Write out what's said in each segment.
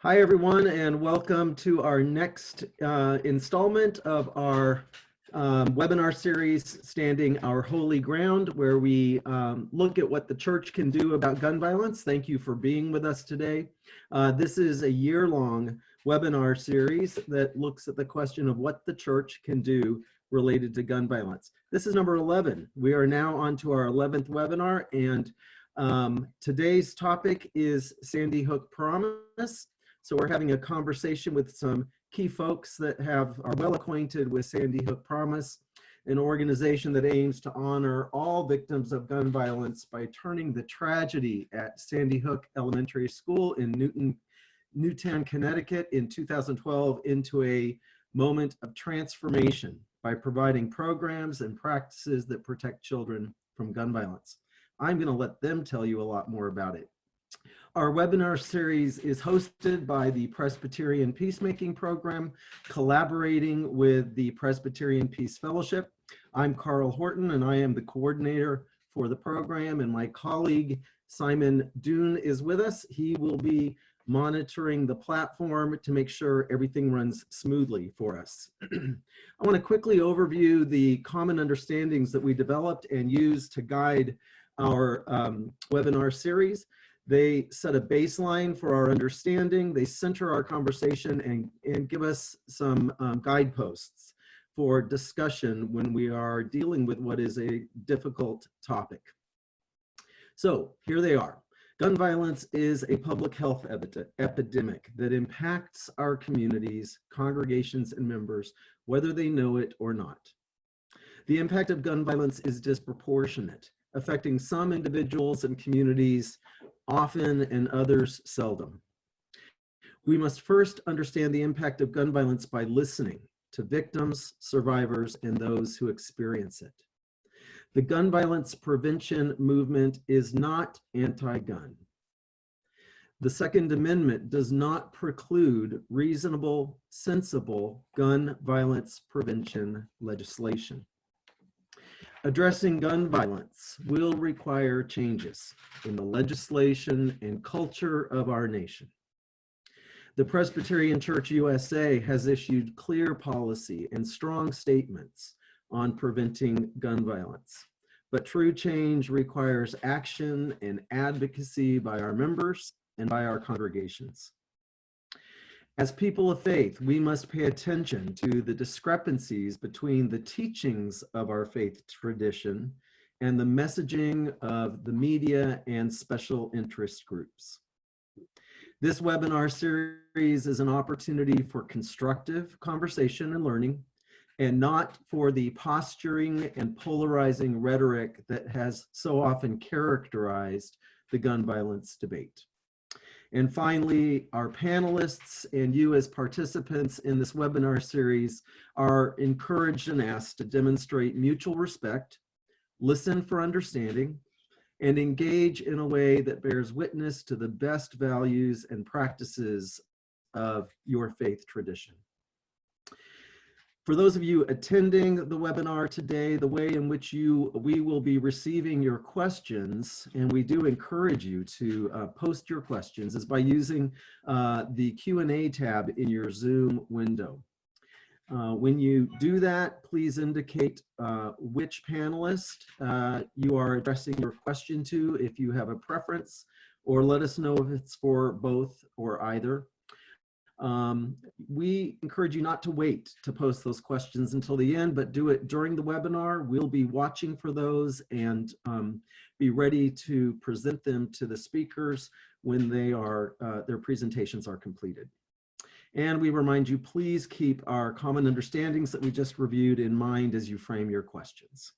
Hi, everyone, and welcome to our next installment of our webinar series, Standing Our Holy Ground, where we look at what the church can do about gun violence. Thank you for being with us today. This is a year-long webinar series that looks at the question of what the church can do related to gun violence. This is number 11. We are now on to our 11th webinar, and today's topic is Sandy Hook Promise. So we're having a conversation with some key folks that are well acquainted with Sandy Hook Promise, an organization that aims to honor all victims of gun violence by turning the tragedy at Sandy Hook Elementary School in Newtown, Connecticut in 2012 into a moment of transformation by providing programs and practices that protect children from gun violence. I'm going to let them tell you a lot more about it. Our webinar series is hosted by the Presbyterian Peacemaking Program, collaborating with the Presbyterian Peace Fellowship. I'm Carl Horton, and I am the coordinator for the program, and my colleague Simon Doon is with us. He will be monitoring the platform to make sure everything runs smoothly for us. I want to quickly overview the common understandings that we developed and used to guide our webinar series. They set a baseline for our understanding, they center our conversation, and give us some guideposts for discussion when we are dealing with what is a difficult topic. So here they are. Gun violence is a public health epidemic that impacts our communities, congregations, and members, whether they know it or not. The impact of gun violence is disproportionate, affecting some individuals and communities often and others seldom. We must first understand the impact of gun violence by listening to victims, survivors, and those who experience it. The gun violence prevention movement is not anti-gun. The Second Amendment does not preclude reasonable, sensible gun violence prevention legislation. Addressing gun violence will require changes in the legislation and culture of our nation. The Presbyterian Church USA has issued clear policy and strong statements on preventing gun violence, but true change requires action and advocacy by our members and by our congregations. As people of faith, we must pay attention to the discrepancies between the teachings of our faith tradition and the messaging of the media and special interest groups. This webinar series is an opportunity for constructive conversation and learning, and not for the posturing and polarizing rhetoric that has so often characterized the gun violence debate. And finally, our panelists and you as participants in this webinar series are encouraged and asked to demonstrate mutual respect, listen for understanding, and engage in a way that bears witness to the best values and practices of your faith tradition. For those of you attending the webinar today, the way in which we will be receiving your questions, and we do encourage you to post your questions, is by using the Q&A tab in your Zoom window. When you do that, please indicate which panelist you are addressing your question to, if you have a preference, or let us know if it's for both or either. We encourage you not to wait to post those questions until the end, but do it during the webinar. We'll be watching for those and be ready to present them to the speakers when their presentations are completed. And we remind you, please keep our common understandings that we just reviewed in mind as you frame your questions.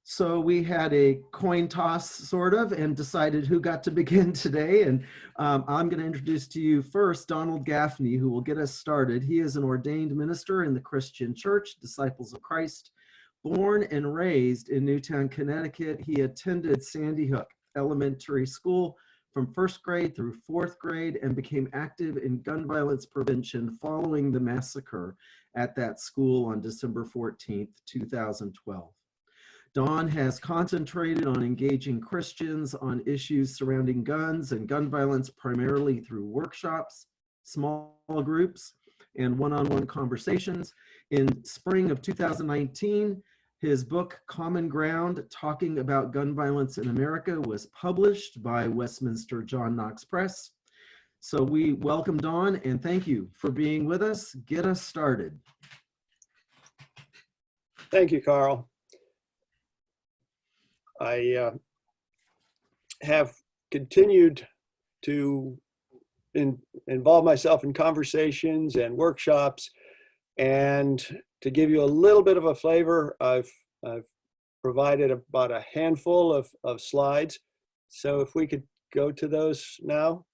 So we had a coin toss, sort of, and decided who got to begin today. And I'm going to introduce to you first Donald Gaffney, who will get us started. He is an ordained minister in the Christian Church, Disciples of Christ. Born and raised in Newtown, Connecticut, he attended Sandy Hook Elementary School from 1st grade through 4th grade and became active in gun violence prevention following the massacre at that school on December 14th, 2012. Dawn has concentrated on engaging Christians on issues surrounding guns and gun violence, primarily through workshops, small groups, and one-on-one conversations. In spring of 2019, his book, Common Ground, Talking About Gun Violence in America, was published by Westminster John Knox Press. So we welcome Dawn and thank you for being with us. Get us started. Thank you, Carl. I have continued to involve myself in conversations and workshops, and to give you a little bit of a flavor, I've provided about a handful of slides. So if we could go to those now,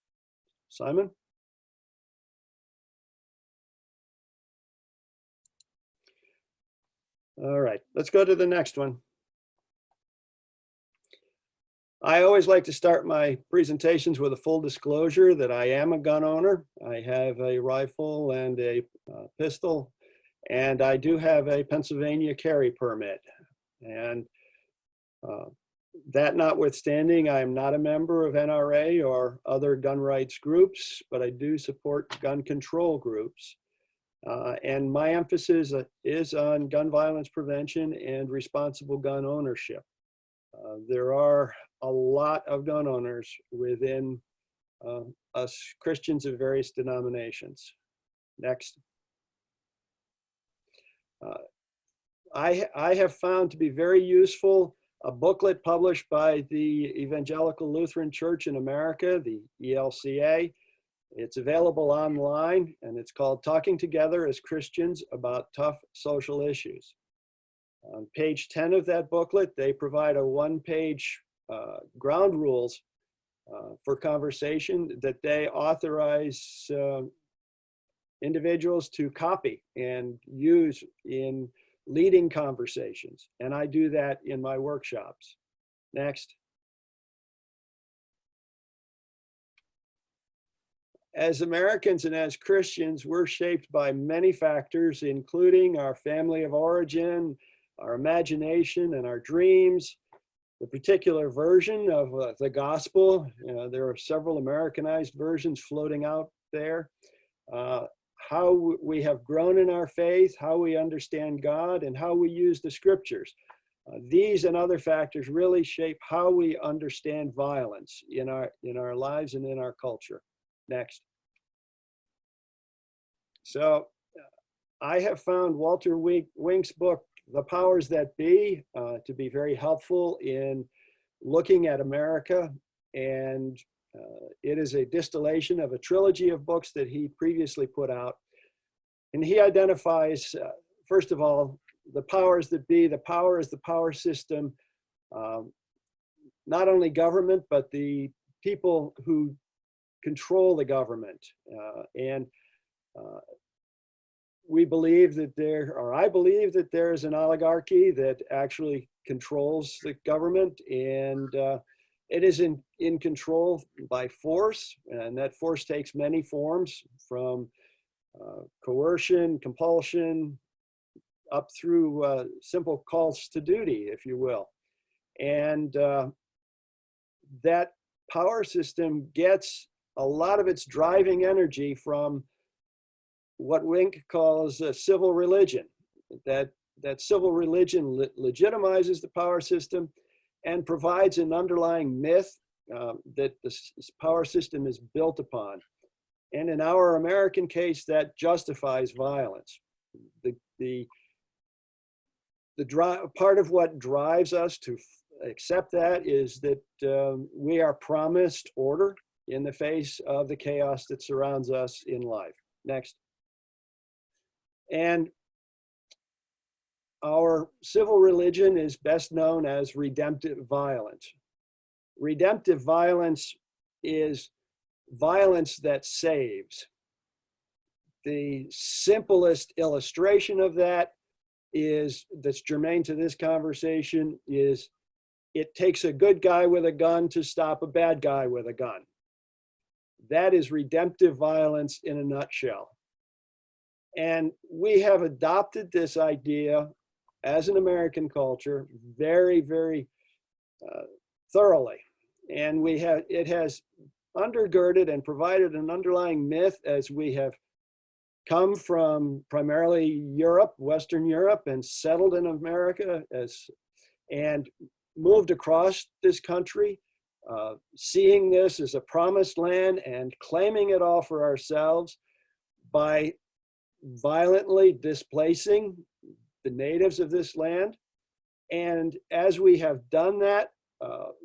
Simon. All right, let's go to the next one. I always like to start my presentations with a full disclosure that I am a gun owner. I have a rifle and a pistol, and I do have a Pennsylvania carry permit. And that notwithstanding, I am not a member of NRA or other gun rights groups, but I do support gun control groups. And my emphasis is on gun violence prevention and responsible gun ownership. There are a lot of gun owners within us Christians of various denominations. Next. I have found to be very useful a booklet published by the Evangelical Lutheran Church in America, the ELCA. It's available online, and it's called Talking Together as Christians About Tough Social Issues. On page 10 of that booklet, they provide a one-page ground rules for conversation that they authorize individuals to copy and use in leading conversations. And I do that in my workshops. Next. As Americans and as Christians, we're shaped by many factors, including our family of origin, our imagination and our dreams, the particular version of the gospel. There are several Americanized versions floating out there. How we have grown in our faith, how we understand God, and how we use the scriptures. These and other factors really shape how we understand violence in our lives and in our culture. Next. So I have found Walter Wink's book, The Powers That Be, to be very helpful in looking at America. And it is a distillation of a trilogy of books that he previously put out. And he identifies, first of all, the powers that be. The power is the power system, not only government, but the people who control the government. We believe that I believe that there is an oligarchy that actually controls the government, and it is in control by force, and that force takes many forms, from coercion, compulsion, up through simple calls to duty, if you will. And that power system gets a lot of its driving energy from what Wink calls civil religion. That civil religion legitimizes the power system and provides an underlying myth that this power system is built upon. And in our American case, that justifies violence. Part of what drives us to accept that is that we are promised order in the face of the chaos that surrounds us in life. Next. And our civil religion is best known as redemptive violence. Redemptive violence is violence that saves. The simplest illustration of that that's germane to this conversation is it takes a good guy with a gun to stop a bad guy with a gun. That is redemptive violence in a nutshell. And we have adopted this idea as an American culture very, very thoroughly. And it has undergirded and provided an underlying myth as we have come from primarily Europe, Western Europe, and settled in America and moved across this country, seeing this as a promised land and claiming it all for ourselves by violently displacing the natives of this land. And as we have done that,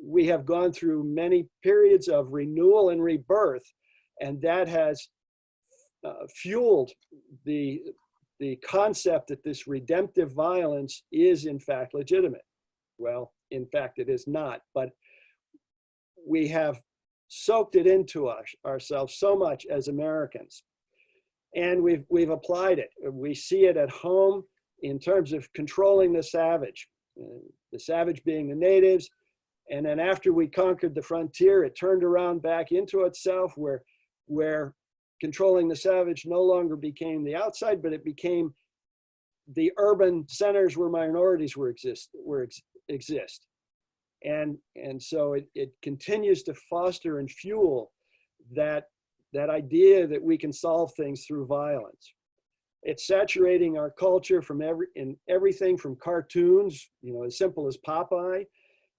we have gone through many periods of renewal and rebirth, and that has fueled the concept that this redemptive violence is in fact legitimate. Well, in fact, it is not, but we have soaked it into ourselves so much as Americans, and we've applied it. We see it at home in terms of controlling the savage being the natives. And then after we conquered the frontier, it turned around back into itself where controlling the savage no longer became the outside, but it became the urban centers where minorities exist. And so it continues to foster and fuel that idea that we can solve things through violence. It's saturating our culture in everything from cartoons, as simple as Popeye,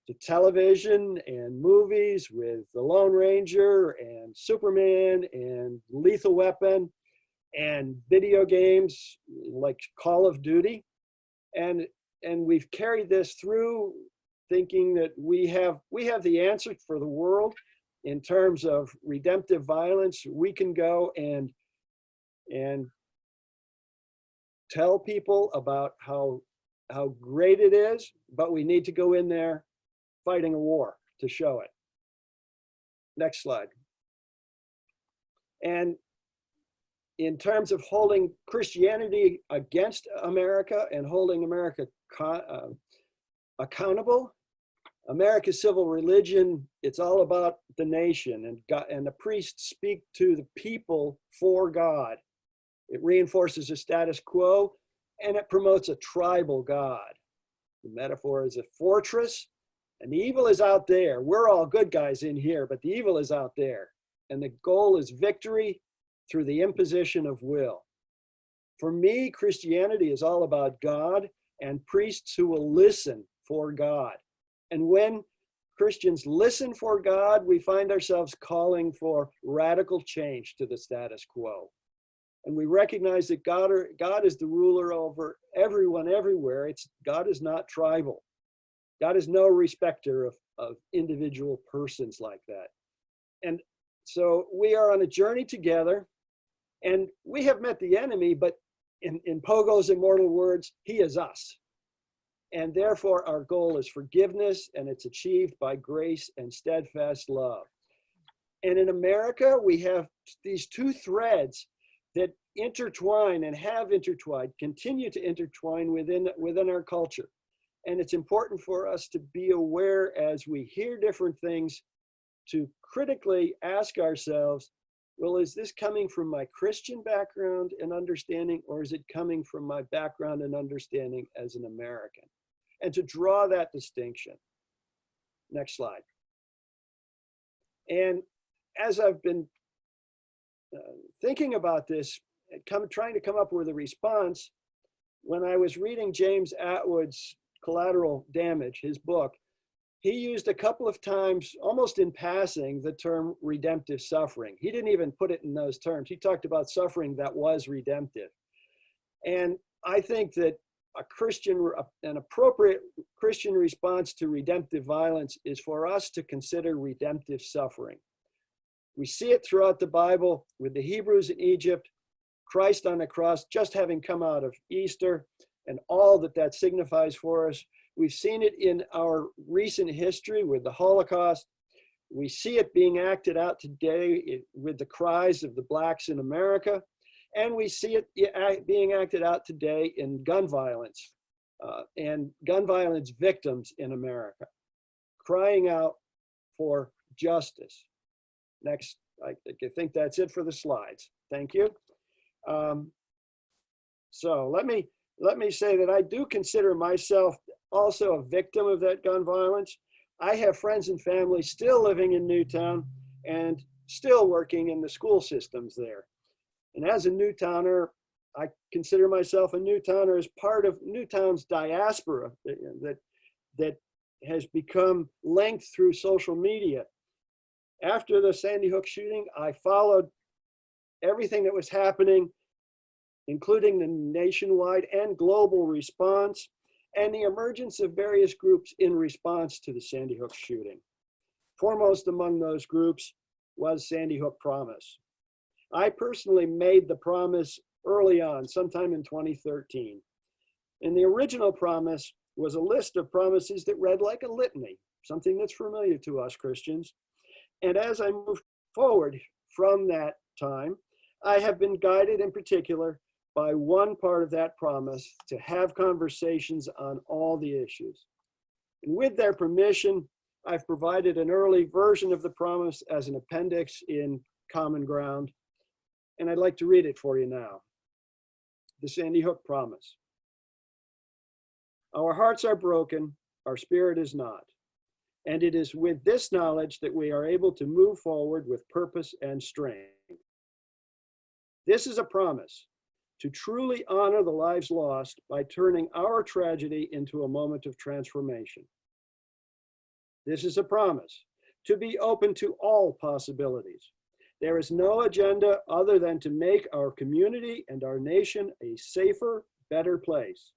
to television and movies with The Lone Ranger and Superman and Lethal Weapon, and video games like Call of Duty. And we've carried this through thinking that we have the answer for the world in terms of redemptive violence. We can go and tell people about how great it is, but we need to go in there fighting a war to show it. Next slide. And in terms of holding Christianity against America and holding America accountable, America's civil religion, it's all about the nation, and God, and the priests speak to the people for God. It reinforces the status quo, and it promotes a tribal God. The metaphor is a fortress, and the evil is out there. We're all good guys in here, but the evil is out there. And the goal is victory through the imposition of will. For me, Christianity is all about God and priests who will listen for God. And when Christians listen for God, we find ourselves calling for radical change to the status quo. And we recognize that God is the ruler over everyone, everywhere. God is not tribal. God is no respecter of individual persons like that. And so we are on a journey together, and we have met the enemy, but in Pogo's immortal words, he is us. And therefore our goal is forgiveness, and it's achieved by grace and steadfast love. And in America, we have these two threads that intertwine and have intertwined, continue to intertwine within our culture. And it's important for us to be aware as we hear different things to critically ask ourselves, well, is this coming from my Christian background and understanding, or is it coming from my background and understanding as an American? And to draw that distinction. Next slide. And as I've been thinking about this, trying to come up with a response, when I was reading James Atwood's Collateral Damage, his book, he used a couple of times, almost in passing, the term redemptive suffering. He didn't even put it in those terms. He talked about suffering that was redemptive. And I think that an appropriate Christian response to redemptive violence is for us to consider redemptive suffering. We see it throughout the Bible with the Hebrews in Egypt, Christ on the cross, just having come out of Easter, and all that signifies for us. We've seen it in our recent history with the Holocaust. We see it being acted out today with the cries of the Blacks in America. And we see it being acted out today in gun violence and gun violence victims in America, crying out for justice. Next, I think that's it for the slides. Thank you. So let me let me say that I do consider myself also a victim of that gun violence. I have friends and family still living in Newtown and still working in the school systems there. And as a Newtowner, I consider myself a Newtowner as part of Newtown's diaspora that has become linked through social media. After the Sandy Hook shooting, I followed everything that was happening, including the nationwide and global response and the emergence of various groups in response to the Sandy Hook shooting. Foremost among those groups was Sandy Hook Promise. I personally made the promise early on, sometime in 2013. And the original promise was a list of promises that read like a litany, something that's familiar to us Christians. And as I moved forward from that time, I have been guided in particular by one part of that promise to have conversations on all the issues. And with their permission, I've provided an early version of the promise as an appendix in Common Ground. And I'd like to read it for you now. The Sandy Hook Promise. Our hearts are broken, our spirit is not. And it is with this knowledge that we are able to move forward with purpose and strength. This is a promise to truly honor the lives lost by turning our tragedy into a moment of transformation. This is a promise to be open to all possibilities. There is no agenda other than to make our community and our nation a safer, better place.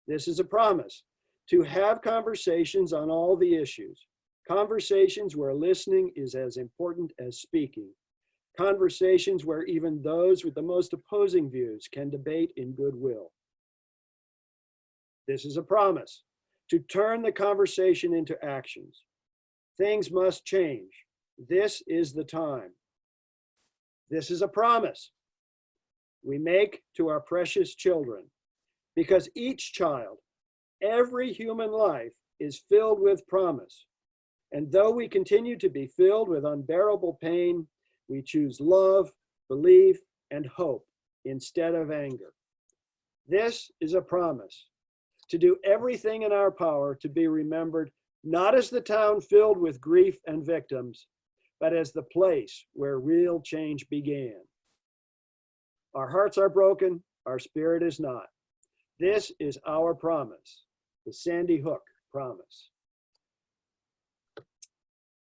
This is a promise to have conversations on all the issues, conversations where listening is as important as speaking, conversations where even those with the most opposing views can debate in goodwill. This is a promise to turn the conversation into actions. Things must change. This is the time. This is a promise we make to our precious children, because each child, every human life is filled with promise. And though we continue to be filled with unbearable pain, we choose love, belief, and hope instead of anger. This is a promise to do everything in our power to be remembered not as the town filled with grief and victims, but as the place where real change began. Our hearts are broken, our spirit is not. This is our promise, the Sandy Hook Promise.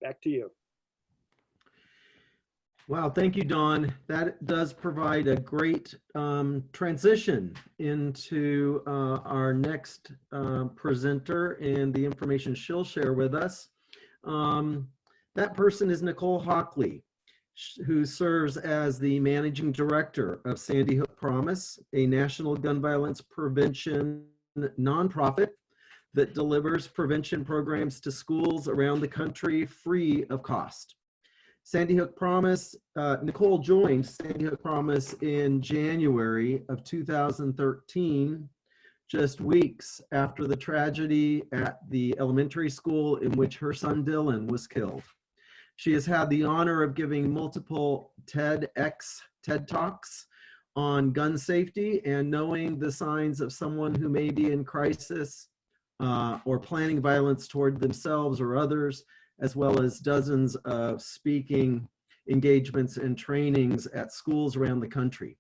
Back to you. Wow, thank you, Don. That does provide a great transition into our next presenter and the information she'll share with us. That person is Nicole Hockley, who serves as the managing director of Sandy Hook Promise, a national gun violence prevention nonprofit that delivers prevention programs to schools around the country free of cost. Sandy Hook Promise, Nicole joined Sandy Hook Promise in January of 2013, just weeks after the tragedy at the elementary school in which her son Dylan was killed. She has had the honor of giving multiple TED Talks on gun safety and knowing the signs of someone who may be in crisis or planning violence toward themselves or others, as well as dozens of speaking engagements and trainings at schools around the country.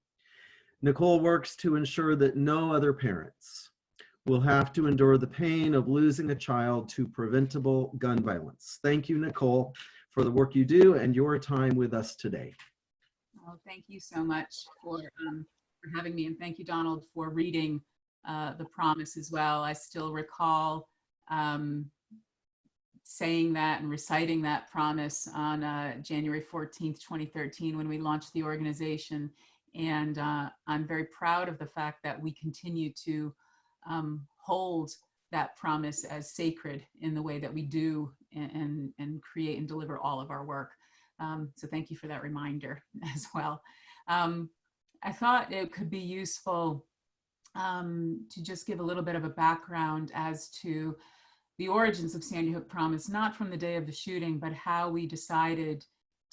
Nicole works to ensure that no other parents will have to endure the pain of losing a child to preventable gun violence. Thank you, Nicole, for the work you do and your time with us today. Oh, thank you so much for having me, and thank you, Donald, for reading the promise as well. I still recall saying that and reciting that promise on January 14th, 2013, when we launched the organization. And I'm very proud of the fact that we continue to hold that promise as sacred in the way that we do and create and deliver all of our work. So thank you for that reminder as well. I thought it could be useful to just give a little bit of a background as to the origins of Sandy Hook Promise, not from the day of the shooting, but how we decided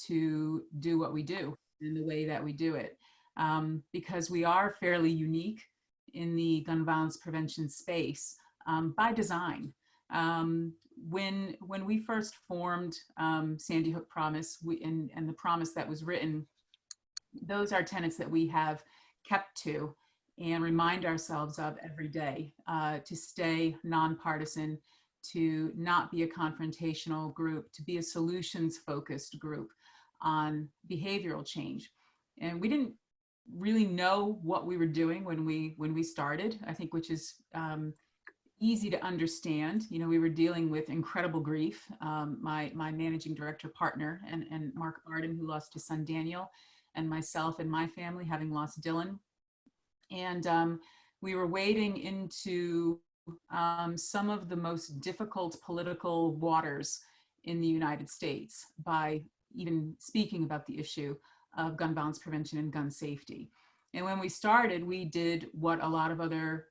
to do what we do in the way that we do it. Because we are fairly unique in the gun violence prevention space by design. When we first formed Sandy Hook Promise and the promise that was written, those are tenets that we have kept to and remind ourselves of every day, to stay nonpartisan, to not be a confrontational group, to be a solutions-focused group on behavioral change. And we didn't really know what we were doing when we started, I think, which is easy to understand. You know, we were dealing with incredible grief. My managing director partner and Mark Arden, who lost his son Daniel, and myself and my family having lost Dylan. And we were wading into some of the most difficult political waters in the United States by even speaking about the issue of gun violence prevention and gun safety. And when we started, we did what a lot of other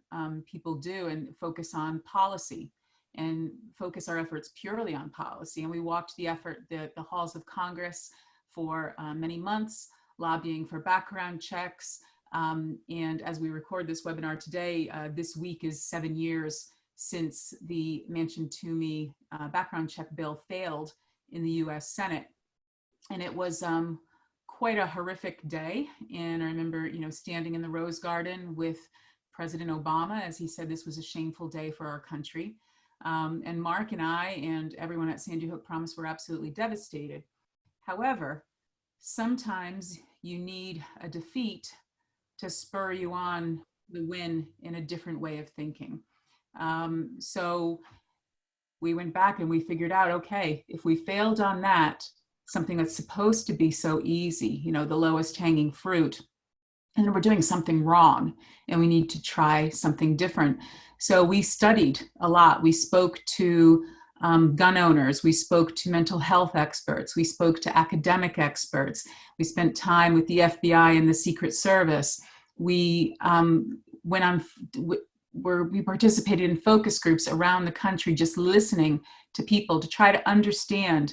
people do and focus on policy and focus our efforts purely on policy. And we walked the halls of Congress for many months, lobbying for background checks. And as we record this webinar today, this week is 7 years since the Manchin-Toomey background check bill failed in the US Senate. And it was quite a horrific day. And I remember, you know, standing in the Rose Garden with President Obama as he said this was a shameful day for our country. And Mark and I and everyone at Sandy Hook Promise were absolutely devastated. However, sometimes you need a defeat to spur you on the win in a different way of thinking. So we went back and we figured out, okay, if we failed on that, something that's supposed to be so easy, you know, the lowest hanging fruit, and we're doing something wrong and we need to try something different. So we studied a lot. We spoke to gun owners, we spoke to mental health experts, we spoke to academic experts, we spent time with the FBI and the Secret Service. We we participated in focus groups around the country, just listening to people to try to understand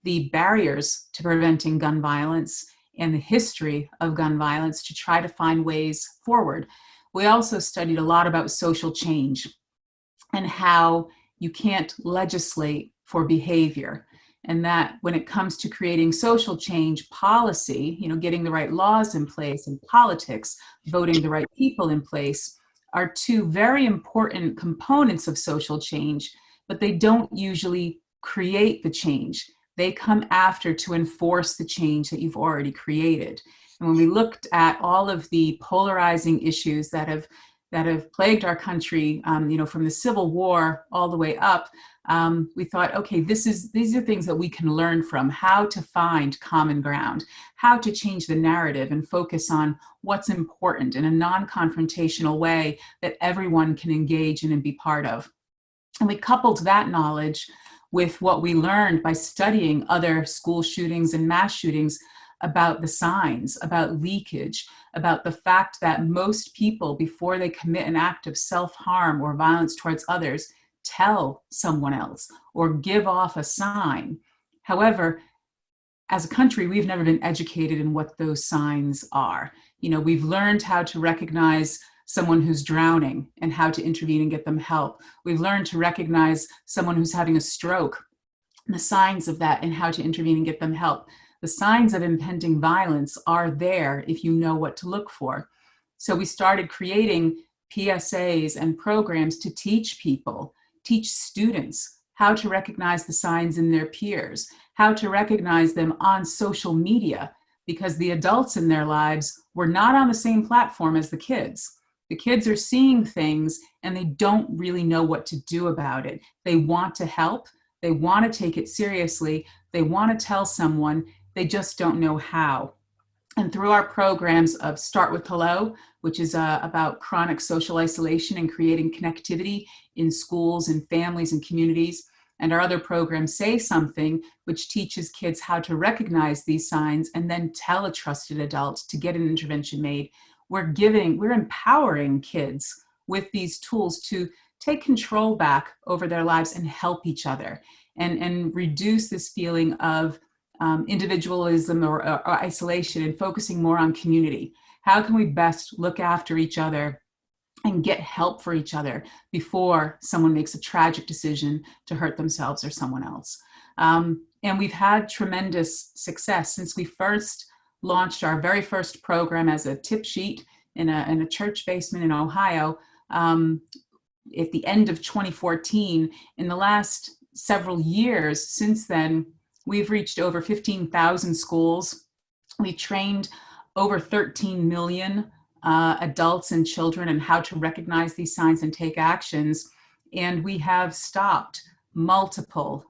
the barriers to preventing gun violence and the history of gun violence to try to find ways forward. We also studied a lot about social change and how you can't legislate for behavior, and that when it comes to creating social change policy, you know, getting the right laws in place and politics, voting the right people in place are two very important components of social change, but they don't usually create the change. They come after to enforce the change that you've already created. And when we looked at all of the polarizing issues that have plagued our country, you know, from the Civil War all the way up, we thought, okay, these are things that we can learn from, how to find common ground, how to change the narrative and focus on what's important in a non-confrontational way that everyone can engage in and be part of. And we coupled that knowledge with what we learned by studying other school shootings and mass shootings about the signs, about leakage, about the fact that most people, before they commit an act of self-harm or violence towards others, tell someone else or give off a sign. However, as a country, we've never been educated in what those signs are. You know, we've learned how to recognize someone who's drowning and how to intervene and get them help. We've learned to recognize someone who's having a stroke, the signs of that, and how to intervene and get them help. The signs of impending violence are there if you know what to look for. So we started creating PSAs and programs to teach people, teach students how to recognize the signs in their peers, how to recognize them on social media, because the adults in their lives were not on the same platform as the kids. The kids are seeing things and they don't really know what to do about it. They want to help. They want to take it seriously. They want to tell someone. They just don't know how. And through our programs of Start with Hello, which is about chronic social isolation and creating connectivity in schools and families and communities, and our other program, Say Something, which teaches kids how to recognize these signs and then tell a trusted adult to get an intervention made. We're empowering kids with these tools to take control back over their lives and help each other and reduce this feeling of individualism or isolation and focusing more on community. How can we best look after each other and get help for each other before someone makes a tragic decision to hurt themselves or someone else. And we've had tremendous success since we first launched our very first program as a tip sheet in a church basement in Ohio. At the end of 2014, in the last several years since then, we've reached over 15,000 schools. We trained over 13 million adults and children on how to recognize these signs and take actions. And we have stopped multiple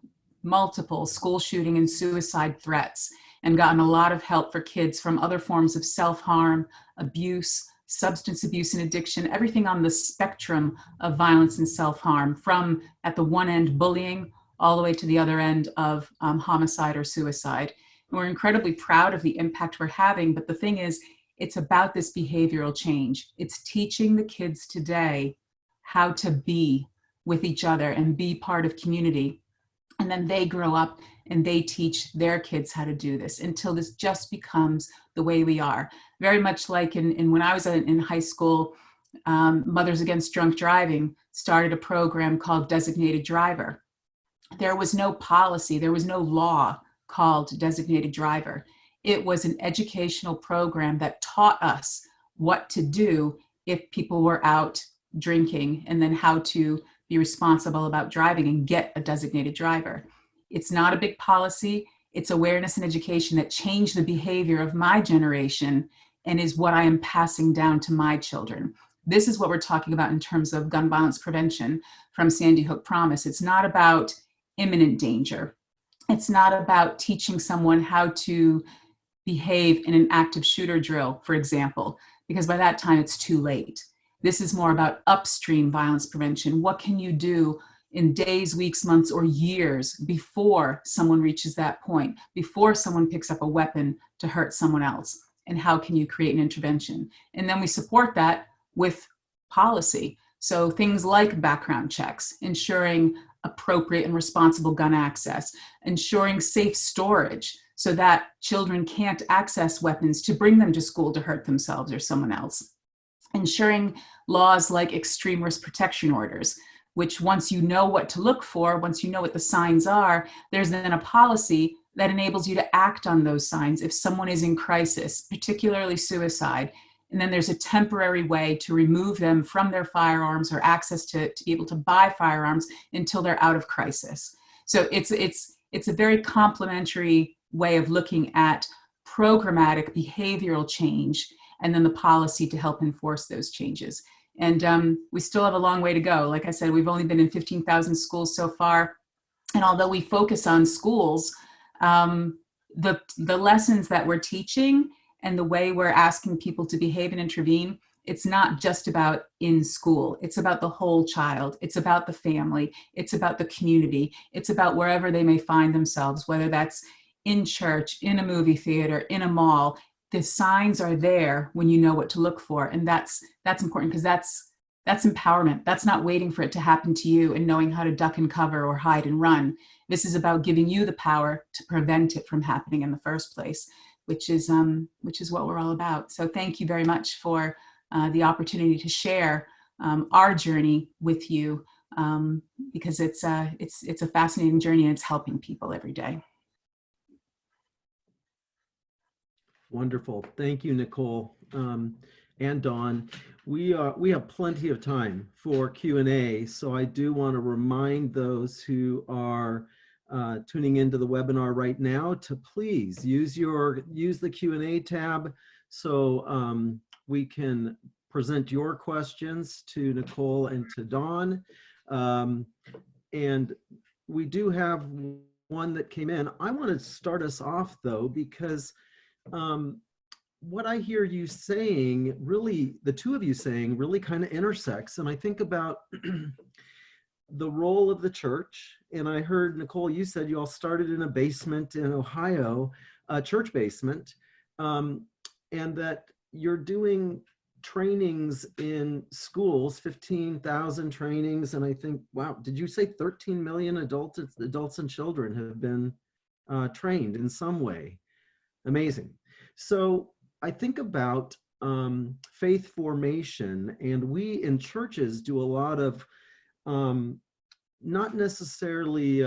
school shooting and suicide threats and gotten a lot of help for kids from other forms of self-harm, abuse, substance abuse and addiction, everything on the spectrum of violence and self-harm, from at the one end bullying all the way to the other end of homicide or suicide. And we're incredibly proud of the impact we're having, but the thing is, it's about this behavioral change. It's teaching the kids today how to be with each other and be part of community. And then they grow up and they teach their kids how to do this until this just becomes the way we are. Very much like when I was in high school, Mothers Against Drunk Driving started a program called Designated Driver. There was no policy, there was no law called Designated Driver. It was an educational program that taught us what to do if people were out drinking, and then how to be responsible about driving and get a designated driver. It's not a big policy. It's awareness and education that changed the behavior of my generation and is what I am passing down to my children. This is what we're talking about in terms of gun violence prevention from Sandy Hook Promise. It's not about imminent danger. It's not about teaching someone how to behave in an active shooter drill, for example, because by that time it's too late. This is more about upstream violence prevention. What can you do in days, weeks, months, or years before someone reaches that point, before someone picks up a weapon to hurt someone else? And how can you create an intervention? And then we support that with policy. So things like background checks, ensuring appropriate and responsible gun access, ensuring safe storage so that children can't access weapons to bring them to school to hurt themselves or someone else, ensuring laws like extreme risk protection orders, which once you know what to look for, once you know what the signs are, there's then a policy that enables you to act on those signs if someone is in crisis, particularly suicide. And then there's a temporary way to remove them from their firearms or access to be able to buy firearms until they're out of crisis. So it's a very complementary way of looking at programmatic behavioral change and then the policy to help enforce those changes. And we still have a long way to go. Like I said, we've only been in 15,000 schools so far. And although we focus on schools, the lessons that we're teaching and the way we're asking people to behave and intervene, it's not just about in school. It's about the whole child. It's about the family. It's about the community. It's about wherever they may find themselves, whether that's in church, in a movie theater, in a mall. The signs are there when you know what to look for. And that's important, because that's empowerment. That's not waiting for it to happen to you and knowing how to duck and cover or hide and run. This is about giving you the power to prevent it from happening in the first place, which is what we're all about. So thank you very much for the opportunity to share our journey with you, because it's a fascinating journey and it's helping people every day. Wonderful. Thank you, Nicole and Dawn. We have plenty of time for Q&A, so I do want to remind those who are tuning into the webinar right now to please use the Q&A tab so we can present your questions to Nicole and to Dawn. And we do have one that came in. I want to start us off though, because what I hear you saying, really, the two of you saying, really kind of intersects. And I think about the role of the church. And I heard, Nicole, you said you all started in a basement in Ohio, a church basement, and that you're doing trainings in schools, 15,000 trainings. And I think, wow, did you say 13 million adults and children have been trained in some way? Amazing. So I think about faith formation, and we in churches do a lot of not necessarily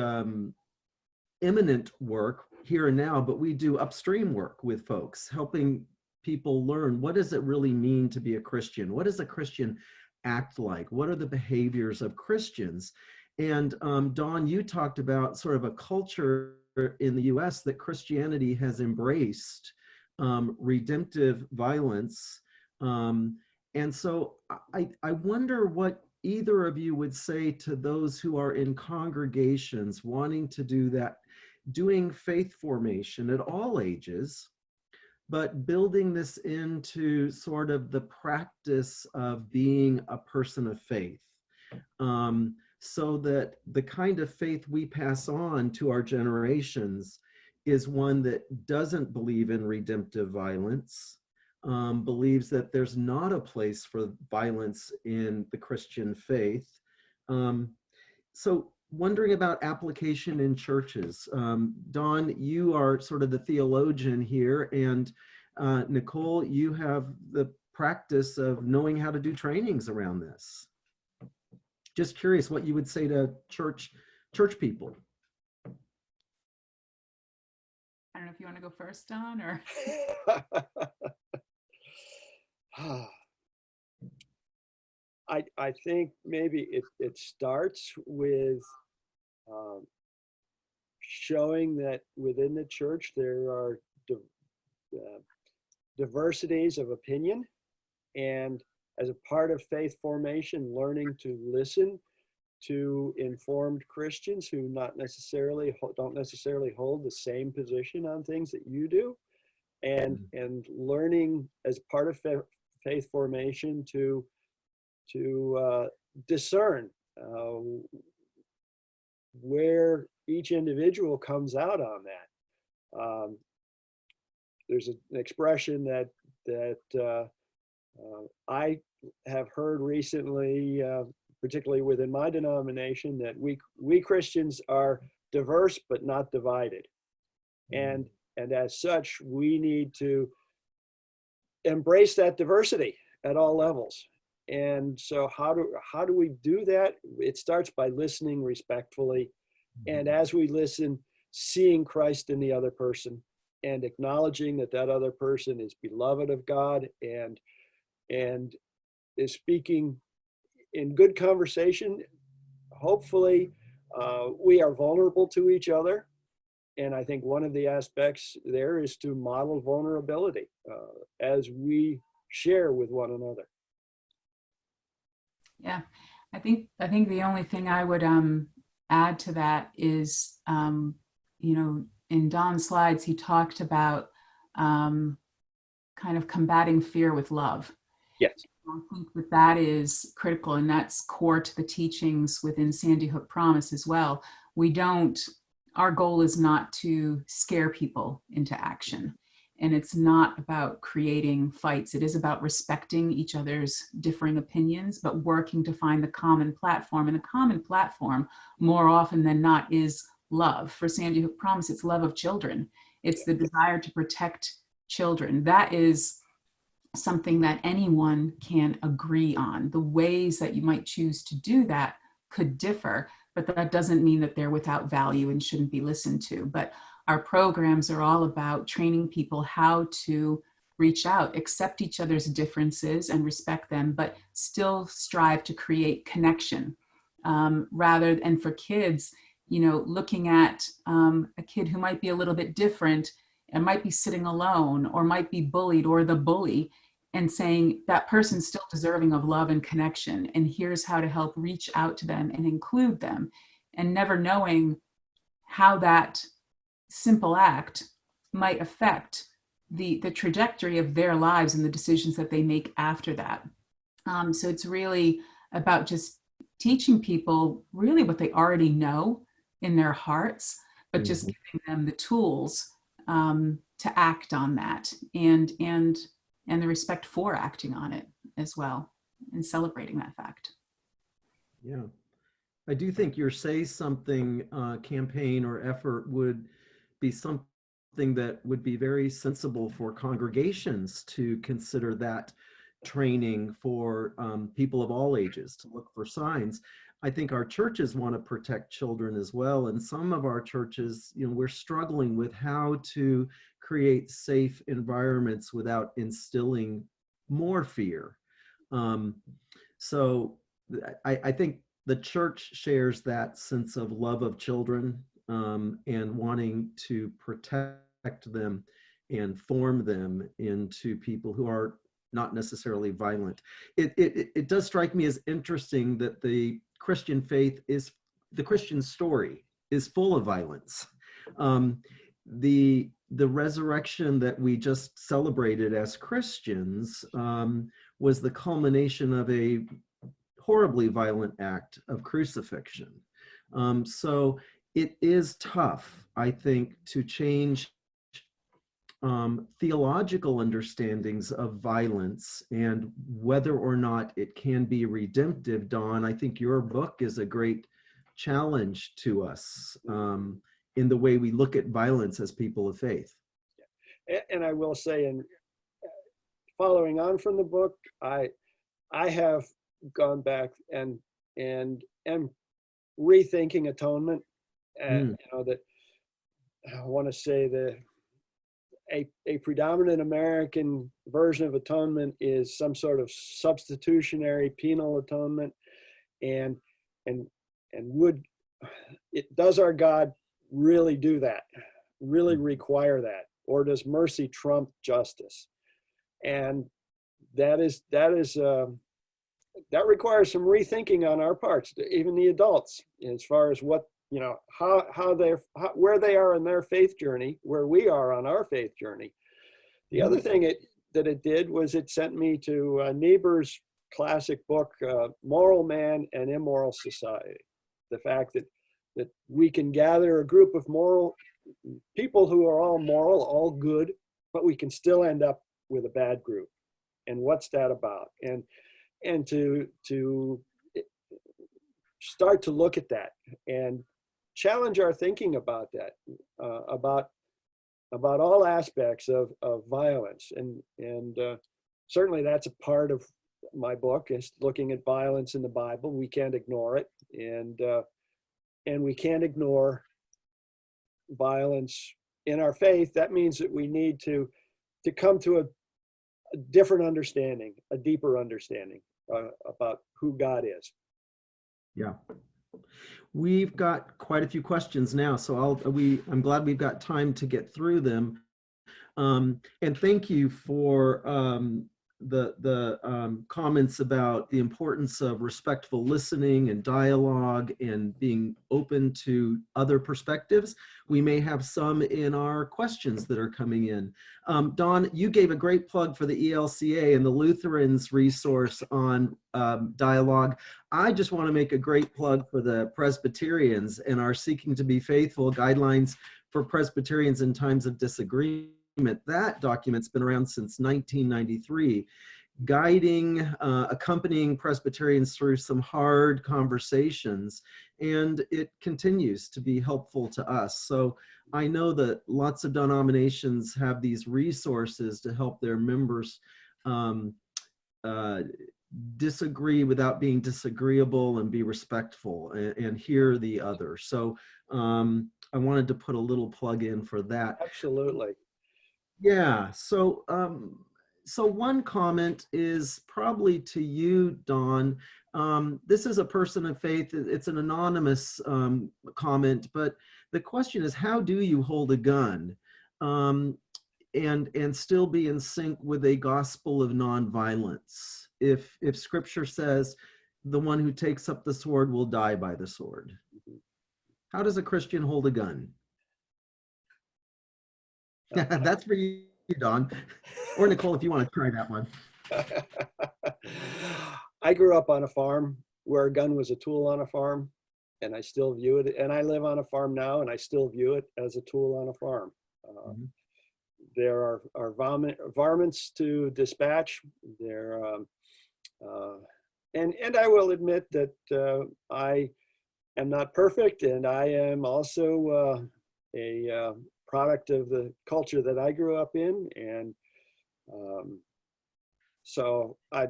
imminent work here and now, but we do upstream work with folks, helping people learn, what does it really mean to be a Christian? What does a Christian act like? What are the behaviors of Christians? And Dawn, you talked about sort of a culture in the US that Christianity has embraced redemptive violence. And so I wonder what either of you would say to those who are in congregations wanting to do that, doing faith formation at all ages, but building this into sort of the practice of being a person of faith, so that the kind of faith we pass on to our generations is one that doesn't believe in redemptive violence, believes that there's not a place for violence in the Christian faith. So wondering about application in churches. Dawn, you are sort of the theologian here, and Nicole, you have the practice of knowing how to do trainings around this. Just curious what you would say to church people. I don't know if you want to go first, Don, or I think maybe it starts with showing that within the church there are diversities of opinion, and as a part of faith formation, learning to listen to informed Christians who don't necessarily hold the same position on things that you do, and learning as part of faith formation to discern where each individual comes out on that. There's an expression that I have heard recently, particularly within my denomination, that we Christians are diverse but not divided, and as such we need to embrace that diversity at all levels. And so how do we do that? It starts by listening respectfully, and as we listen, seeing Christ in the other person and acknowledging that that other person is beloved of God and is speaking in good conversation. Hopefully, we are vulnerable to each other. And I think one of the aspects there is to model vulnerability as we share with one another. yeah, I think the only thing I would add to that is, in Don's slides, he talked about kind of combating fear with love. Yes. I think that is critical, and that's core to the teachings within Sandy Hook Promise as well. Our goal is not to scare people into action, and it's not about creating fights. It is about respecting each other's differing opinions, but working to find the common platform. And the common platform, more often than not, is love. For Sandy Hook Promise, it's love of children. It's the desire to protect children. That is something that anyone can agree on. The ways that you might choose to do that could differ, but that doesn't mean that they're without value and shouldn't be listened to. But our programs are all about training people how to reach out, accept each other's differences and respect them, but still strive to create connection. And for kids, looking at a kid who might be a little bit different and might be sitting alone or might be bullied or the bully, and saying that person's still deserving of love and connection, and here's how to help reach out to them and include them, and never knowing how that simple act might affect the trajectory of their lives and the decisions that they make after that. So it's really about just teaching people really what they already know in their hearts, but just giving them the tools to act on that, and the respect for acting on it as well, and celebrating that fact. Yeah, I do think your Say Something campaign or effort would be something something that would be very sensible for congregations to consider, that training for people of all ages to look for signs. I think our churches want to protect children as well. And some of our churches, we're struggling with how to create safe environments without instilling more fear. So I think the church shares that sense of love of children, and wanting to protect them and form them into people who are not necessarily violent. It does strike me as interesting that the Christian faith is, the Christian story is full of violence. The resurrection that we just celebrated as Christians was the culmination of a horribly violent act of crucifixion. So it is tough, I think, to change theological understandings of violence and whether or not it can be redemptive. Don, I think your book is a great challenge to us in the way we look at violence as people of faith. And I will say, in following on from the book, I have gone back and am rethinking atonement. And that I want to say a predominant American version of atonement is some sort of substitutionary penal atonement, and does our God really do that? Really require that, or does mercy trump justice? And that requires some rethinking on our parts, even the adults, as far as what, where they are in their faith journey, where we are on our faith journey. The other thing that it did was it sent me to Niebuhr's classic book, Moral Man and Immoral Society. The fact that we can gather a group of moral people who are all moral, all good, but we can still end up with a bad group. And what's that about? And to start to look at that and challenge our thinking about that, about all aspects of violence. And certainly that's a part of my book, is looking at violence in the Bible. We can't ignore it. And we can't ignore violence in our faith. That means that we need to come to a different understanding, a deeper understanding about who God is. Yeah. We've got quite a few questions now, so I'm glad we've got time to get through them. And thank you for the comments about the importance of respectful listening and dialogue and being open to other perspectives. We may have some in our questions that are coming in. Don, you gave a great plug for the ELCA and the Lutherans resource on dialogue. I just want to make a great plug for the Presbyterians and our Seeking to Be Faithful guidelines for Presbyterians in times of disagreement. That document's been around since 1993, guiding, accompanying Presbyterians through some hard conversations, and it continues to be helpful to us. So I know that lots of denominations have these resources to help their members disagree without being disagreeable and be respectful and hear the other. So I wanted to put a little plug in for that. Absolutely. Yeah. So so one comment is probably to you, Don. This is a person of faith. It's an anonymous comment, but the question is, how do you hold a gun and still be in sync with a gospel of nonviolence? If Scripture says the one who takes up the sword will die by the sword, how does a Christian hold a gun? That's for you, Don. Or Nicole, if you want to try that one. I grew up on a farm where a gun was a tool on a farm, and I still view it. And I live on a farm now, and I still view it as a tool on a farm. There are varmints to dispatch. There, and I will admit that I am not perfect, and I am also a product of the culture that I grew up in, and so I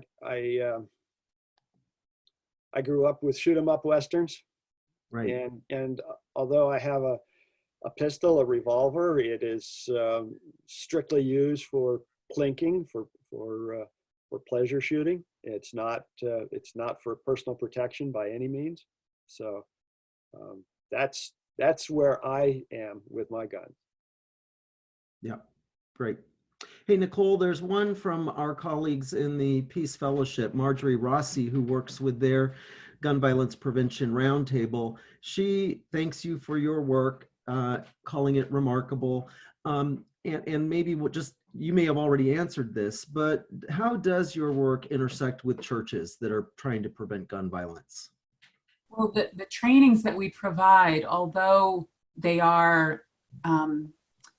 grew up with shoot 'em up westerns, Right. and although I have a pistol, a revolver, it is strictly used for plinking, for pleasure shooting. It's not for personal protection by any means. So um, that's where I am with my gun. Yeah. Great. Hey, Nicole, there's one from our colleagues in the Peace Fellowship, Marjorie Rossi, who works with their Gun Violence Prevention Roundtable. She thanks you for your work, calling it remarkable. And maybe you may have already answered this, but how does your work intersect with churches that are trying to prevent gun violence? Well, the trainings that we provide, although they are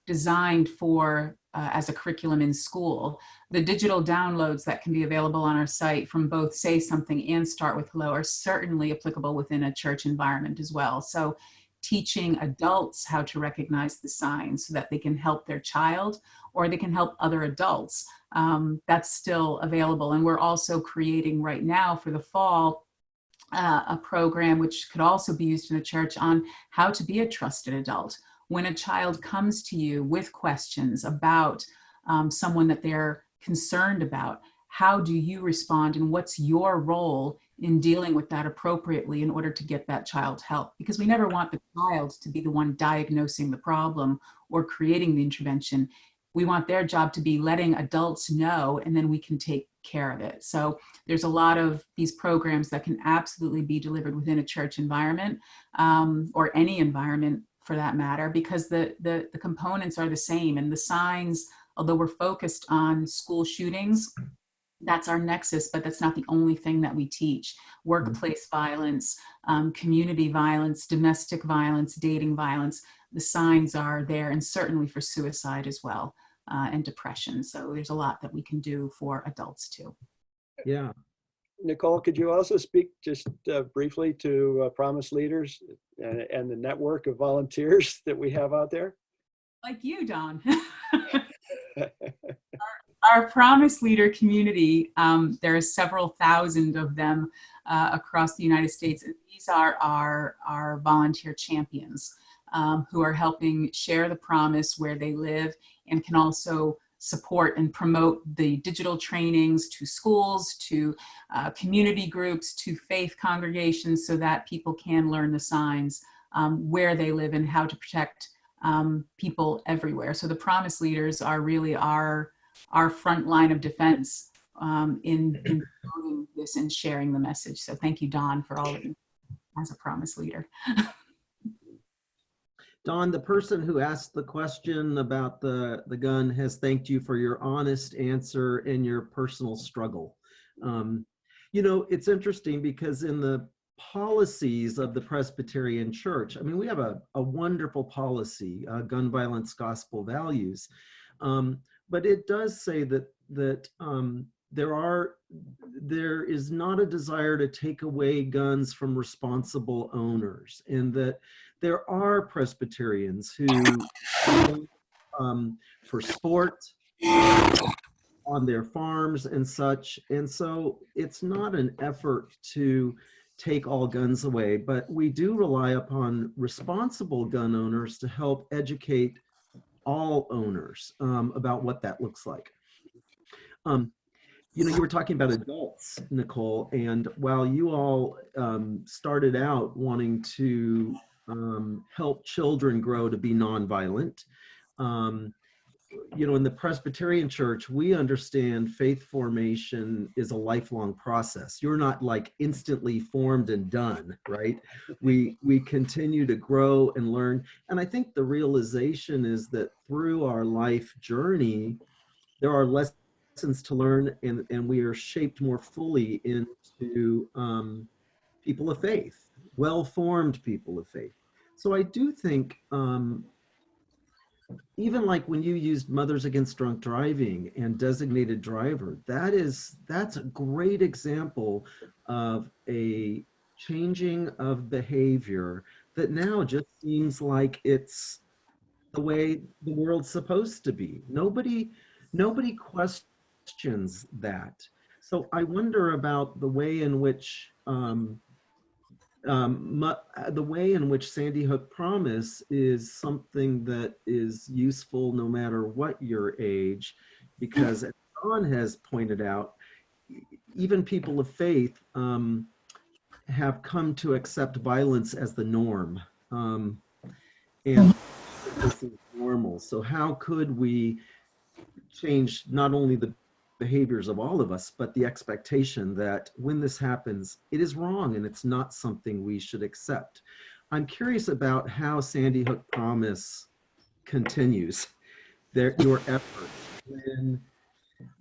designed for as a curriculum in school, the digital downloads that can be available on our site from both Say Something and Start with Hello are certainly applicable within a church environment as well. So teaching adults how to recognize the signs so that they can help their child or they can help other adults, that's still available. And we're also creating right now for the fall a program which could also be used in a church on how to be a trusted adult. When a child comes to you with questions about someone that they're concerned about, how do you respond and what's your role in dealing with that appropriately in order to get that child help? Because we never want the child to be the one diagnosing the problem or creating the intervention. We want their job to be letting adults know, and then we can take care of it. So there's a lot of these programs that can absolutely be delivered within a church environment, or any environment for that matter, because the components are the same. And the signs, although we're focused on school shootings, that's our nexus, but that's not the only thing that we teach. Workplace violence, community violence, domestic violence, dating violence, the signs are there, and certainly for suicide as well, and depression. So there's a lot that we can do for adults too. Yeah. Nicole, could you also speak just briefly to Promise Leaders and the network of volunteers that we have out there? Like you, Don. Our Promise Leader community, there are several thousand of them across the United States. And these are our volunteer champions who are helping share the promise where they live and can also support and promote the digital trainings to schools, to community groups, to faith congregations, so that people can learn the signs where they live and how to protect people everywhere. So the Promise Leaders are really our front line of defense in promoting this and sharing the message. So thank you, Don, for all of you as a Promise Leader. Don, the person who asked the question about the gun has thanked you for your honest answer and your personal struggle. You know, it's interesting because in the policies of the Presbyterian Church, I mean, we have a wonderful policy, gun violence gospel values, but it does say that there is not a desire to take away guns from responsible owners, and that there are Presbyterians who for sport on their farms and such. And so it's not an effort to take all guns away, but we do rely upon responsible gun owners to help educate all owners about what that looks like. You know, you were talking about adults, Nicole, and while you all started out wanting to help children grow to be nonviolent, you know, in the Presbyterian Church, we understand faith formation is a lifelong process. You're not like instantly formed and done, right? We continue to grow and learn. And I think the realization is that through our life journey, there are lessons to learn, and we are shaped more fully into people of faith, well-formed people of faith. So I do think, even like when you used Mothers Against Drunk Driving and Designated Driver, that's a great example of a changing of behavior that now just seems like it's the way the world's supposed to be. Nobody questions that. So I wonder about the way in which the way in which Sandy Hook Promise is something that is useful no matter what your age, because as Don has pointed out, even people of faith have come to accept violence as the norm. And this is normal. So how could we change not only the behaviors of all of us, but the expectation that when this happens, it is wrong and it's not something we should accept? I'm curious about how Sandy Hook Promise continues your efforts when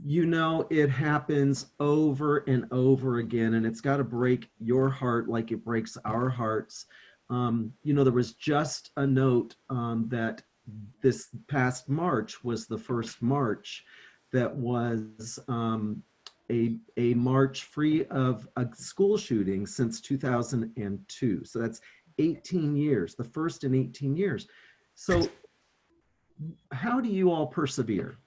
you know it happens over and over again, and it's got to break your heart like it breaks our hearts. You know, there was just a note that this past March was the first March that was a march free of a school shooting since 2002. So that's 18 years, the first in 18 years. So how do you all persevere?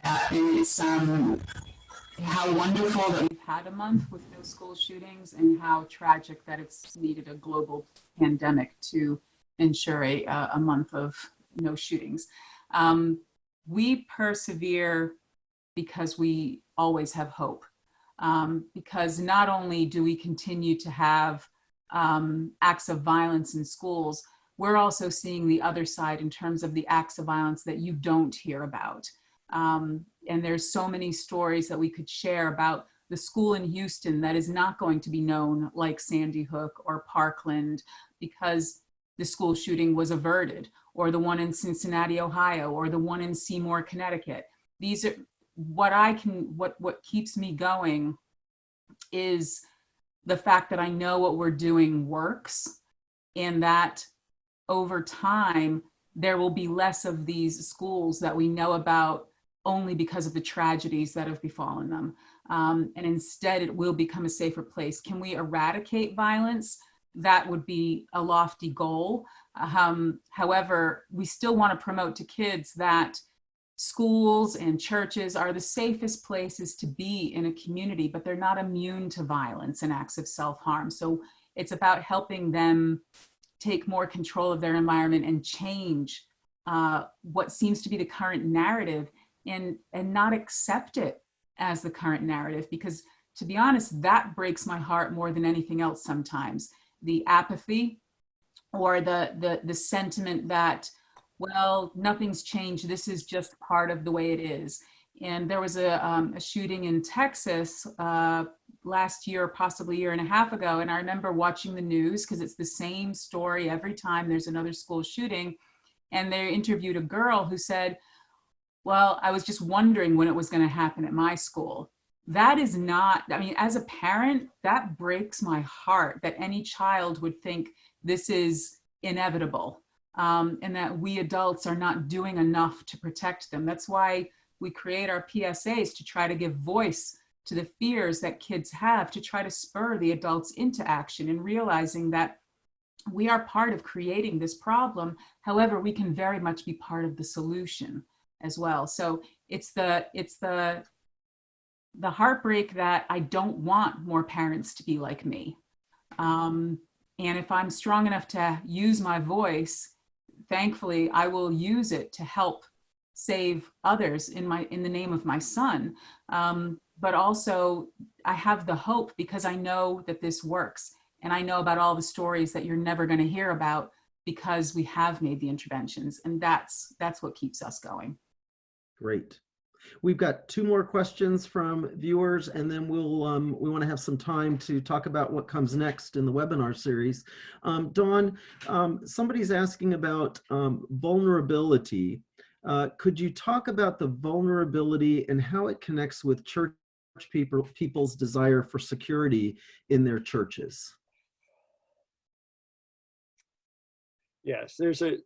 Yeah, it's how wonderful that we've had a month with no school shootings, and how tragic that it's needed a global pandemic to ensure a month of no shootings. We persevere because we always have hope. Because not only do we continue to have acts of violence in schools, we're also seeing the other side in terms of the acts of violence that you don't hear about. And there's so many stories that we could share about the school in Houston that is not going to be known like Sandy Hook or Parkland because the school shooting was averted, or the one in Cincinnati, Ohio, or the one in Seymour, Connecticut. These are what keeps me going is the fact that I know what we're doing works, and that over time, there will be less of these schools that we know about only because of the tragedies that have befallen them. And instead, it will become a safer place. Can we eradicate violence? That would be a lofty goal. However, we still want to promote to kids that schools and churches are the safest places to be in a community, but they're not immune to violence and acts of self-harm. So it's about helping them take more control of their environment and change what seems to be the current narrative, and not accept it as the current narrative. Because to be honest, that breaks my heart more than anything else sometimes. The apathy or the sentiment that, well, nothing's changed, this is just part of the way it is. And there was a shooting in Texas last year, possibly a year and a half ago. And I remember watching the news because it's the same story every time there's another school shooting. And they interviewed a girl who said, well, I was just wondering when it was going to happen at my school. That is not, I mean, as a parent, that breaks my heart that any child would think this is inevitable, and that we adults are not doing enough to protect them. That's why we create our PSAs, to try to give voice to the fears that kids have, to try to spur the adults into action and realizing that we are part of creating this problem. However, we can very much be part of the solution as well. So it's the heartbreak that I don't want more parents to be like me. And if I'm strong enough to use my voice, thankfully, I will use it to help save others in the name of my son. But also, I have the hope because I know that this works. And I know about all the stories that you're never going to hear about because we have made the interventions. And that's what keeps us going. Great. We've got 2 more questions from viewers, and then we want to have some time to talk about what comes next in the webinar series. Dawn, somebody's asking about vulnerability. Could you talk about the vulnerability and how it connects with church people's desire for security in their churches? Yes, there's a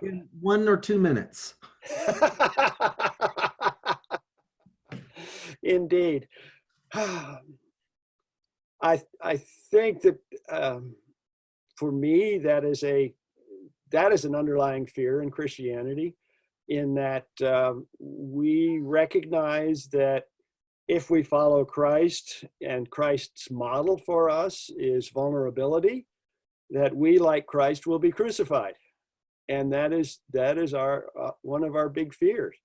In 1 or 2 minutes. Indeed. I think that for me, that is a that is an underlying fear in Christianity, in that we recognize that if we follow Christ, and Christ's model for us is vulnerability, that we, like Christ, will be crucified. And that is our one of our big fears.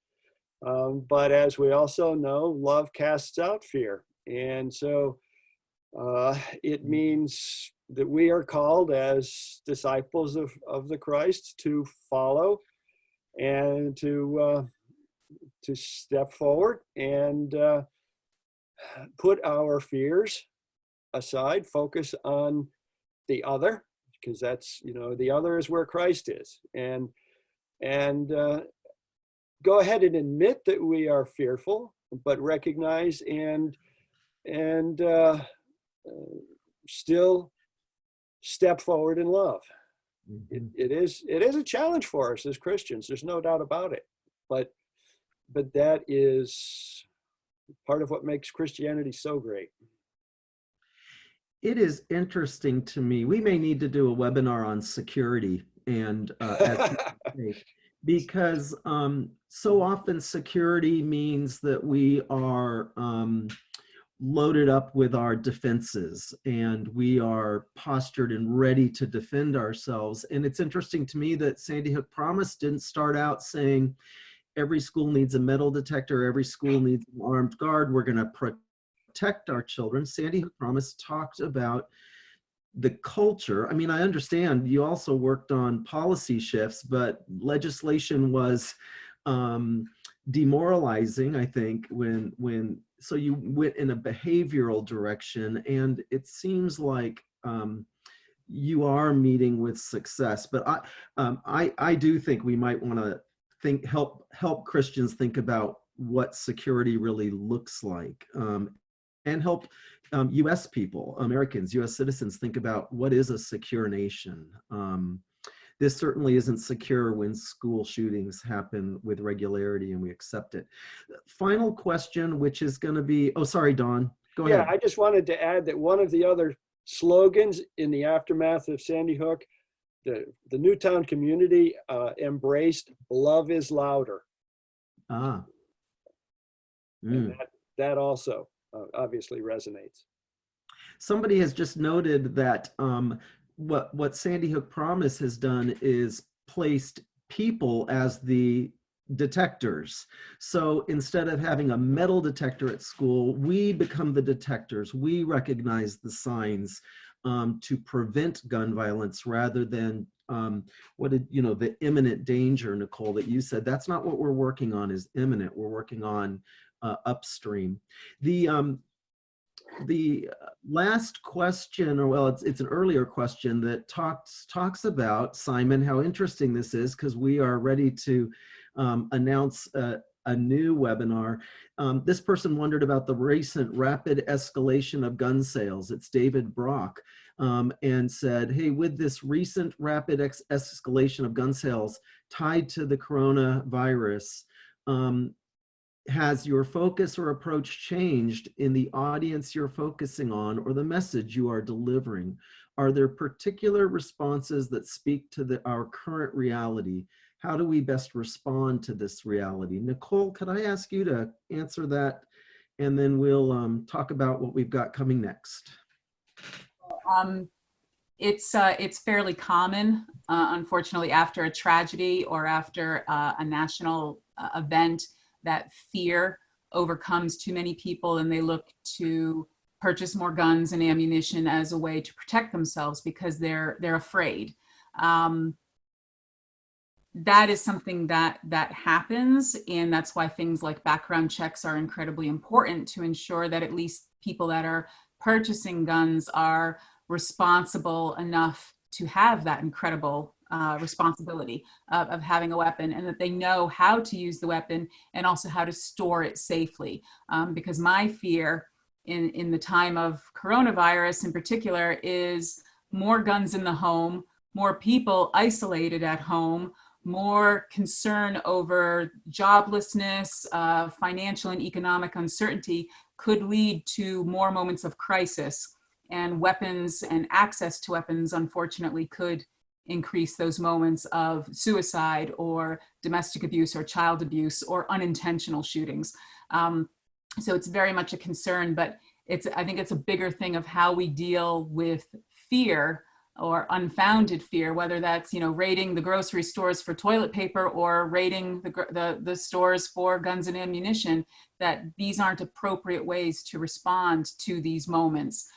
But as we also know, love casts out fear. And so it means that we are called as disciples of the Christ to follow and to step forward and put our fears aside, focus on the other, because that's, the other is where Christ is. And go ahead and admit that we are fearful, but recognize and still step forward in love. Mhm. It is a challenge for us as Christians. There's no doubt about it. But that is part of what makes Christianity so great. It is interesting to me. We may need to do a webinar on security and because so often security means that we are loaded up with our defenses and we are postured and ready to defend ourselves. And it's interesting to me that Sandy Hook Promise didn't start out saying every school needs a metal detector, every school needs an armed guard, we're going to protect our children. Sandy Hook Promise talked about the culture. I mean, I understand you also worked on policy shifts, but legislation was demoralizing, I think, so you went in a behavioral direction, and it seems like you are meeting with success. But I do think we might want to help Christians think about what security really looks like, and help US people, Americans, US citizens think about what is a secure nation. This certainly isn't secure when school shootings happen with regularity and we accept it. Final question, which is going to be, oh, sorry, Don, go ahead. Yeah, I just wanted to add that one of the other slogans in the aftermath of Sandy Hook, the Newtown community embraced "Love is louder." Ah. And that also obviously resonates. Somebody has just noted that what Sandy Hook Promise has done is placed people as the detectors. So instead of having a metal detector at school, we become the detectors. We recognize the signs to prevent gun violence rather than the imminent danger, Nicole, that you said. That's not what we're working on is imminent. We're working on upstream. The last question, or well, it's an earlier question that talks about, Simon, how interesting this is, because we are ready to announce a new webinar. This person wondered about the recent rapid escalation of gun sales. It's David Brock, and said, hey, with this recent rapid escalation of gun sales tied to the coronavirus, has your focus or approach changed in the audience you're focusing on or the message you are delivering? Are there particular responses that speak to our current reality? How do we best respond to this reality? Nicole, could I ask you to answer that? And then we'll talk about what we've got coming next. It's fairly common, unfortunately, after a tragedy or after a national event, that fear overcomes too many people and they look to purchase more guns and ammunition as a way to protect themselves because they're afraid. That is something that happens, and that's why things like background checks are incredibly important to ensure that at least people that are purchasing guns are responsible enough to have that incredible responsibility of having a weapon, and that they know how to use the weapon and also how to store it safely. Because my fear in the time of coronavirus in particular is more guns in the home, more people isolated at home, more concern over joblessness, financial and economic uncertainty could lead to more moments of crisis. And weapons and access to weapons, unfortunately, could increase those moments of suicide or domestic abuse or child abuse or unintentional shootings. So it's very much a concern, but I think it's a bigger thing of how we deal with fear or unfounded fear, whether that's, raiding the grocery stores for toilet paper or raiding the stores for guns and ammunition, that these aren't appropriate ways to respond to these moments.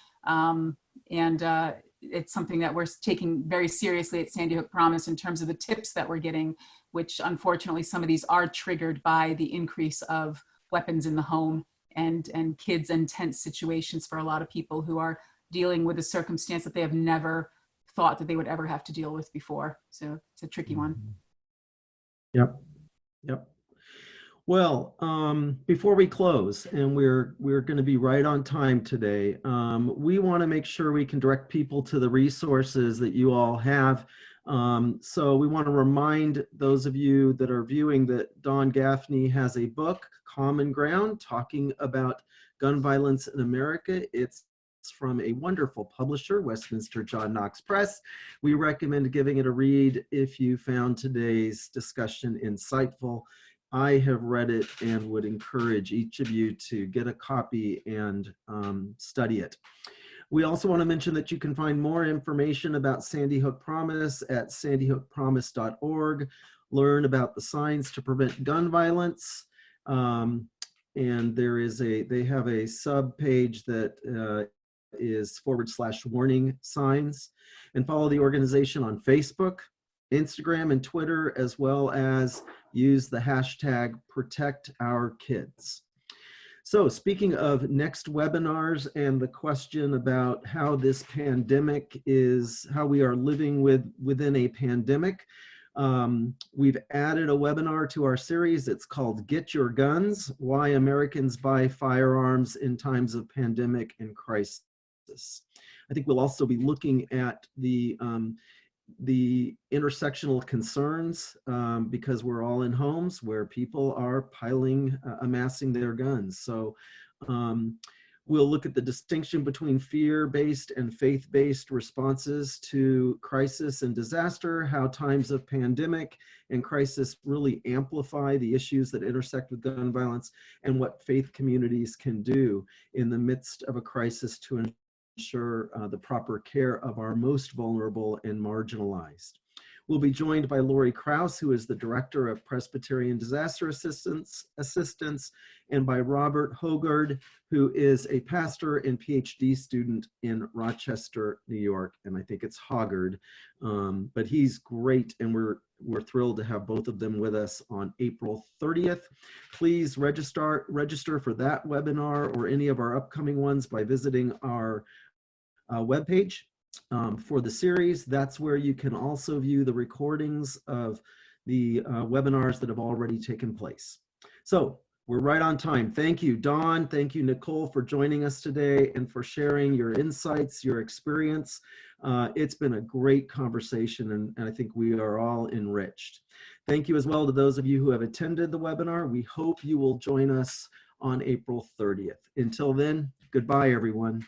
It's something that we're taking very seriously at Sandy Hook Promise in terms of the tips that we're getting, which unfortunately some of these are triggered by the increase of weapons in the home and kids in tense situations for a lot of people who are dealing with a circumstance that they have never thought that they would ever have to deal with before. So it's a tricky one. Yep. Well, before we close, and we're going to be right on time today, we want to make sure we can direct people to the resources that you all have. So we want to remind those of you that are viewing that Don Gaffney has a book, Common Ground, talking about gun violence in America. It's from a wonderful publisher, Westminster John Knox Press. We recommend giving it a read if you found today's discussion insightful. I have read it and would encourage each of you to get a copy and study it. We also want to mention that you can find more information about Sandy Hook Promise at sandyhookpromise.org, learn about the signs to prevent gun violence, and they have a sub page that is /warning signs, and follow the organization on Facebook, Instagram, and Twitter, as well as use the hashtag #ProtectOurKids. So speaking of next webinars and the question about how this pandemic is, how we are living within a pandemic, we've added a webinar to our series. It's called Get Your Guns, Why Americans Buy Firearms in Times of Pandemic and Crisis. I think we'll also be looking at the intersectional concerns because we're all in homes where people are amassing their guns. So we'll look at the distinction between fear-based and faith-based responses to crisis and disaster, how times of pandemic and crisis really amplify the issues that intersect with gun violence, and what faith communities can do in the midst of a crisis to ensure the proper care of our most vulnerable and marginalized. We'll be joined by Lori Krause, who is the Director of Presbyterian Disaster Assistance, and by Robert Hogard, who is a pastor and PhD student in Rochester, New York. And I think it's Hoggard, but he's great, and we're thrilled to have both of them with us on April 30th. Please register for that webinar or any of our upcoming ones by visiting our webpage for the series. That's where you can also view the recordings of the webinars that have already taken place. So we're right on time. Thank you, Dawn. Thank you, Nicole, for joining us today and for sharing your insights, your experience. It's been a great conversation, and I think we are all enriched. Thank you as well to those of you who have attended the webinar. We hope you will join us on April 30th. Until then, goodbye, everyone.